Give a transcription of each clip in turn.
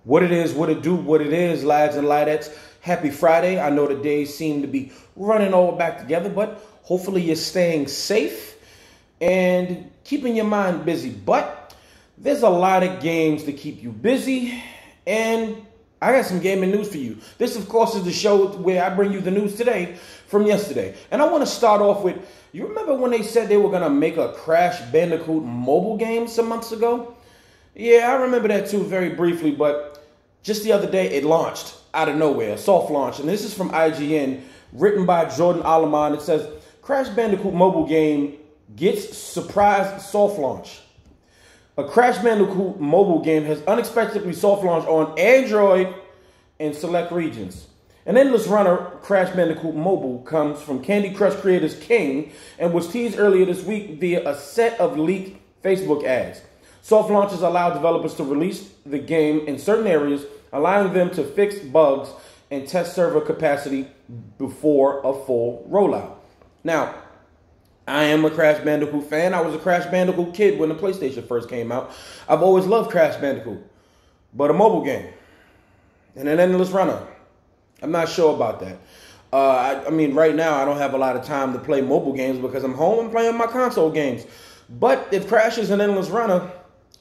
What it is, what it do, what it is, lads and ladettes. Happy Friday. I know the days seem to be running all back together, but hopefully you're staying safe and keeping your mind busy. But there's a lot of games to keep you busy, and I got some gaming news for you. This, of course, is the show where I bring you the news today from yesterday. And I want to start off with, you remember when they said they were going to make a Crash Bandicoot mobile game some months ago? Yeah, I remember that too, very briefly, but just the other day it launched out of nowhere, a soft launch. And this is from IGN, written by Jordan Alaman. It says, Crash Bandicoot mobile game gets surprise soft launch. A Crash Bandicoot mobile game has unexpectedly soft launched on Android in select regions. An endless runner, Crash Bandicoot Mobile, comes from Candy Crush creators King and was teased earlier this week via a set of leaked Facebook ads. Soft launches allow developers to release the game in certain areas, allowing them to fix bugs and test server capacity before a full rollout. Now, I am a Crash Bandicoot fan. I was a Crash Bandicoot kid when the PlayStation first came out. I've always loved Crash Bandicoot, but a mobile game and an endless runner, I'm not sure about that. I mean, right now I don't have a lot of time to play mobile games because I'm home and playing my console games. But if Crash is an endless runner,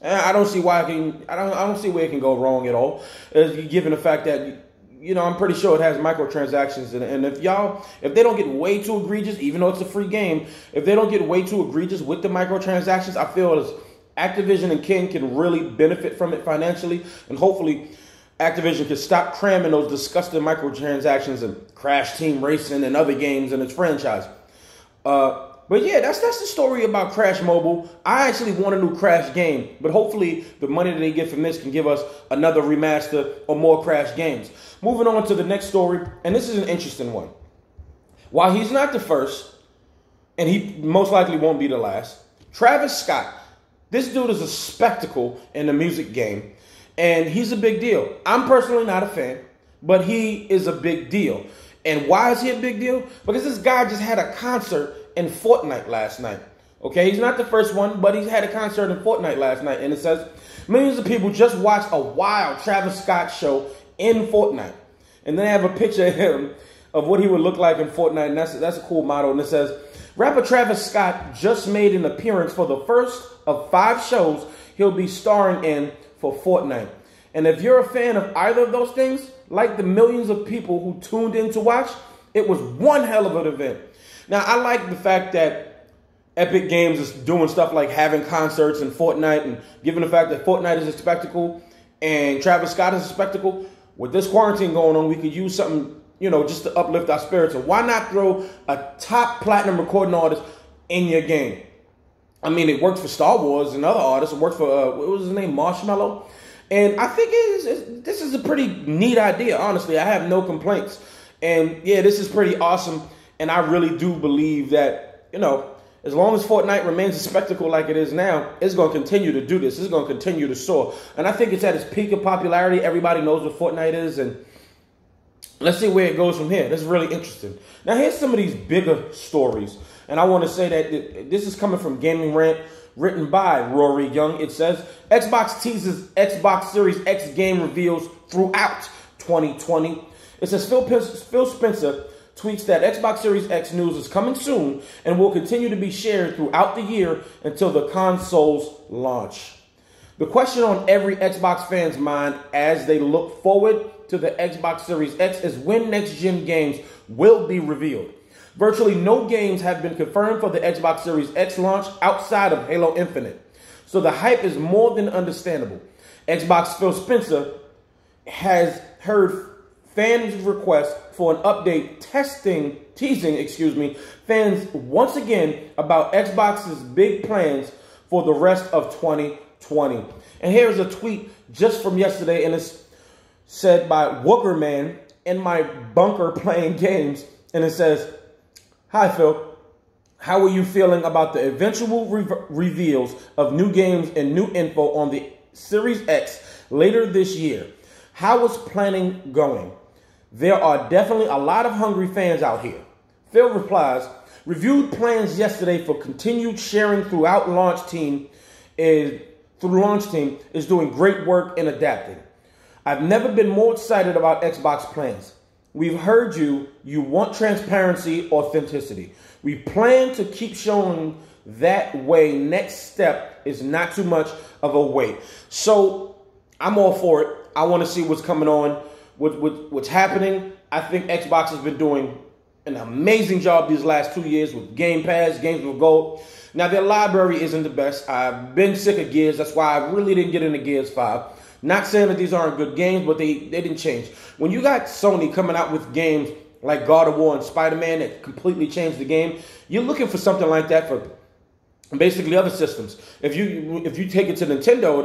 I don't see why I don't see where it can go wrong at all. Given the fact that, you know, I'm pretty sure it has microtransactions in it. And if they don't get way too egregious, even though it's a free game, if they don't get way too egregious with the microtransactions, I feel as Activision and King can really benefit from it financially. And hopefully Activision can stop cramming those disgusting microtransactions and Crash Team Racing and other games in its franchise. But yeah, that's the story about Crash Mobile. I actually want a new Crash game, but hopefully the money that they get from this can give us another remaster or more Crash games. Moving on to the next story, and this is an interesting one. While he's not the first, and he most likely won't be the last, Travis Scott, this dude is a spectacle in the music game, and he's a big deal. I'm personally not a fan, but he is a big deal. And why is he a big deal? Because this guy just had a concert in Fortnite last night. Okay, he's not the first one, but he's had a concert in Fortnite last night. And it says, millions of people just watched a wild Travis Scott show in Fortnite. And then they have a picture of him, of what he would look like in Fortnite. And that's a cool motto. And it says, rapper Travis Scott just made an appearance for the first of 5 shows he'll be starring in for Fortnite. And if you're a fan of either of those things, like the millions of people who tuned in to watch, it was one hell of an event. Now, I like the fact that Epic Games is doing stuff like having concerts in Fortnite, and given the fact that Fortnite is a spectacle and Travis Scott is a spectacle, with this quarantine going on, we could use something, you know, just to uplift our spirits. And why not throw a top platinum recording artist in your game? I mean, it worked for Star Wars and other artists. It worked for, what was his name, Marshmello? And I think this is a pretty neat idea, honestly. I have no complaints. And yeah, this is pretty awesome. And I really do believe that, you know, as long as Fortnite remains a spectacle like it is now, it's going to continue to do this. It's going to continue to soar. And I think it's at its peak of popularity. Everybody knows what Fortnite is. And let's see where it goes from here. This is really interesting. Now, here's some of these bigger stories. And I want to say that this is coming from Gaming Rant, written by Rory Young. It says, Xbox teases Xbox Series X game reveals throughout 2020. It says, Phil Spencer tweets that Xbox Series X news is coming soon and will continue to be shared throughout the year until the console's launch. The question on every Xbox fan's mind as they look forward to the Xbox Series X is when next-gen games will be revealed. Virtually no games have been confirmed for the Xbox Series X launch outside of Halo Infinite, so the hype is more than understandable. Xbox Phil Spencer has heard fans' requests for an update teasing fans once again about Xbox's big plans for the rest of 2020. And here's a tweet just from yesterday, and it's said by Wookerman in my bunker playing games, and it says, hi Phil, how are you feeling about the eventual reveals of new games and new info on the Series X later this year? How is planning going? There are definitely a lot of hungry fans out here. Phil replies, reviewed plans yesterday for continued sharing throughout launch team is doing great work in adapting. I've never been more excited about Xbox plans. We've heard you. You want transparency, authenticity. We plan to keep showing that way. Next step is not too much of a wait. So I'm all for it. I want to see what's coming on, what's happening. I think Xbox has been doing an amazing job these last 2 years with Game Pass, Games with Gold. Now, their library isn't the best. I've been sick of Gears. That's why I really didn't get into Gears 5. Not saying that these aren't good games, but they didn't change. When you got Sony coming out with games like God of War and Spider-Man that completely changed the game, you're looking for something like that for basically other systems. If you take it to Nintendo,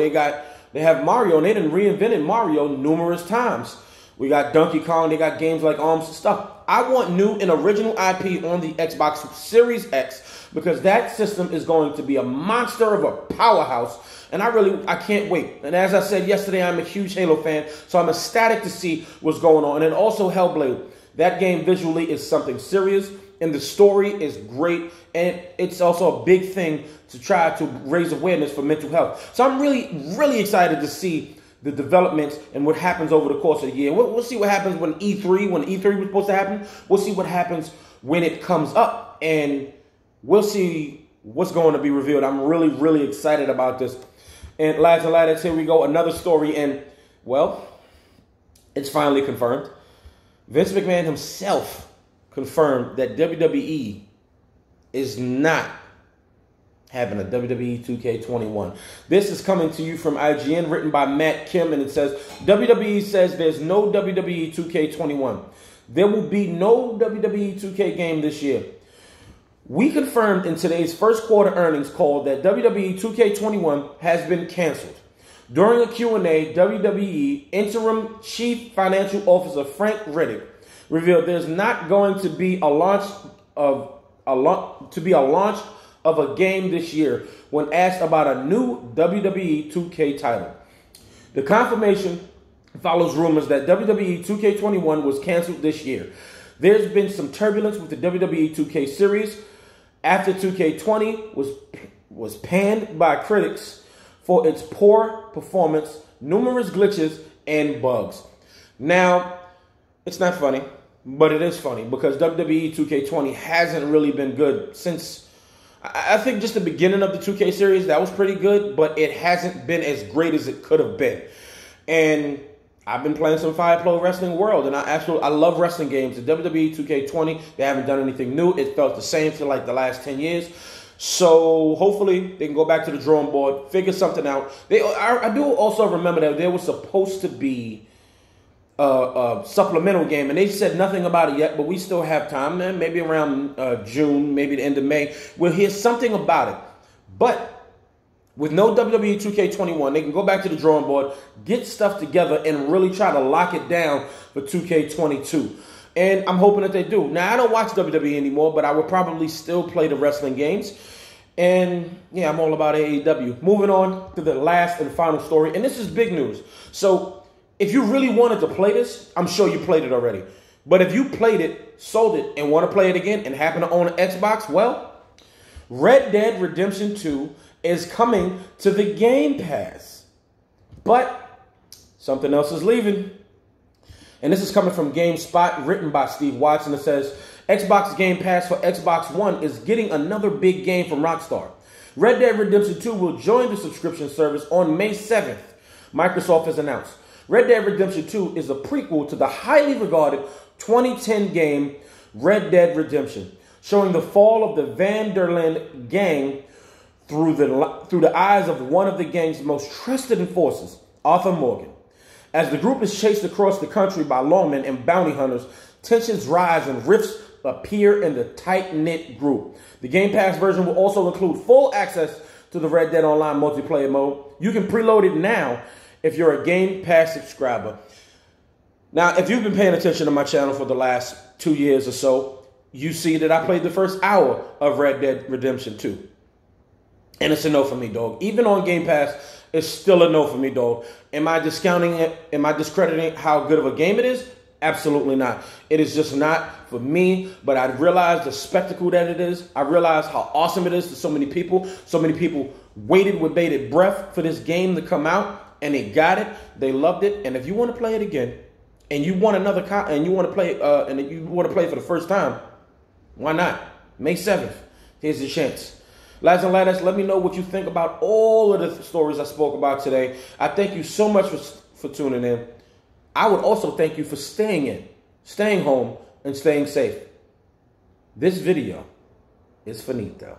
they have Mario, and they done reinvented Mario numerous times. We got Donkey Kong, they got games like ARMS and stuff. I want new and original IP on the Xbox Series X because that system is going to be a monster of a powerhouse, and I can't wait. And as I said yesterday, I'm a huge Halo fan, so I'm ecstatic to see what's going on. And also Hellblade. That game visually is something serious, and the story is great, and it's also a big thing to try to raise awareness for mental health. So I'm really, really excited to see the developments and what happens over the course of the year. We'll see what happens when E3 was supposed to happen. We'll see what happens when it comes up, and we'll see what's going to be revealed. I'm really, really excited about this. And lads and lads, here we go. Another story, and, well, it's finally confirmed. Vince McMahon himself confirmed that WWE is not having a WWE 2K21. This is coming to you from IGN, written by Matt Kim, and it says, WWE says there's no WWE 2K21. There will be no WWE 2K game this year. We confirmed in today's first quarter earnings call that WWE 2K21 has been canceled. During a Q&A, WWE Interim Chief Financial Officer Frank Riddick revealed there's not going to be a launch of a game this year when asked about a new WWE 2K title. The confirmation follows rumors that WWE 2K21 was canceled this year. There's been some turbulence with the WWE 2K series after 2K20 was panned by critics for its poor performance, numerous glitches, and bugs. Now, it's not funny, but it is funny because WWE 2K20 hasn't really been good since, I think, just the beginning of the 2K series. That was pretty good, but it hasn't been as great as it could have been. And I've been playing some Fire Pro Wrestling World, and I love wrestling games. The WWE 2K20, they haven't done anything new. It felt the same for like the last 10 years. So hopefully they can go back to the drawing board, figure something out. I do also remember that there was supposed to be a supplemental game, and they said nothing about it yet, but we still have time, man. Maybe around June, maybe the end of May, we'll hear something about it. But with no WWE 2K21, they can go back to the drawing board, get stuff together, and really try to lock it down for 2K22. And I'm hoping that they do. Now, I don't watch WWE anymore, but I would probably still play the wrestling games. And, yeah, I'm all about AEW. Moving on to the last and final story, and this is big news. So, if you really wanted to play this, I'm sure you played it already. But if you played it, sold it, and want to play it again, and happen to own an Xbox, well, Red Dead Redemption 2 is coming to the Game Pass. But something else is leaving. And this is coming from GameSpot, written by Steve Watson. It says, Xbox Game Pass for Xbox One is getting another big game from Rockstar. Red Dead Redemption 2 will join the subscription service on May 7th, Microsoft has announced. Red Dead Redemption 2 is a prequel to the highly regarded 2010 game Red Dead Redemption, showing the fall of the Van der Linde gang through the eyes of one of the gang's most trusted enforcers, Arthur Morgan. As the group is chased across the country by lawmen and bounty hunters, tensions rise and rifts appear in the tight-knit group. The Game Pass version will also include full access to the Red Dead Online multiplayer mode. You can preload it now if you're a Game Pass subscriber. Now, if you've been paying attention to my channel for the last 2 years or so, you see that I played the first hour of Red Dead Redemption 2. And it's a no for me, dog. Even on Game Pass, it's still a no for me, dog. Am I discounting it? Am I discrediting how good of a game it is? Absolutely not. It is just not for me, but I realize the spectacle that it is. I realize how awesome it is to so many people. So many people waited with bated breath for this game to come out. and they got it. They loved it. And if you want to play it again, and you want another and you want to play for the first time, why not? May 7th. Here's your chance. Lads and lads, let me know what you think about all of the stories I spoke about today. I thank you so much for tuning in. I would also thank you for staying home, and staying safe. This video is finito.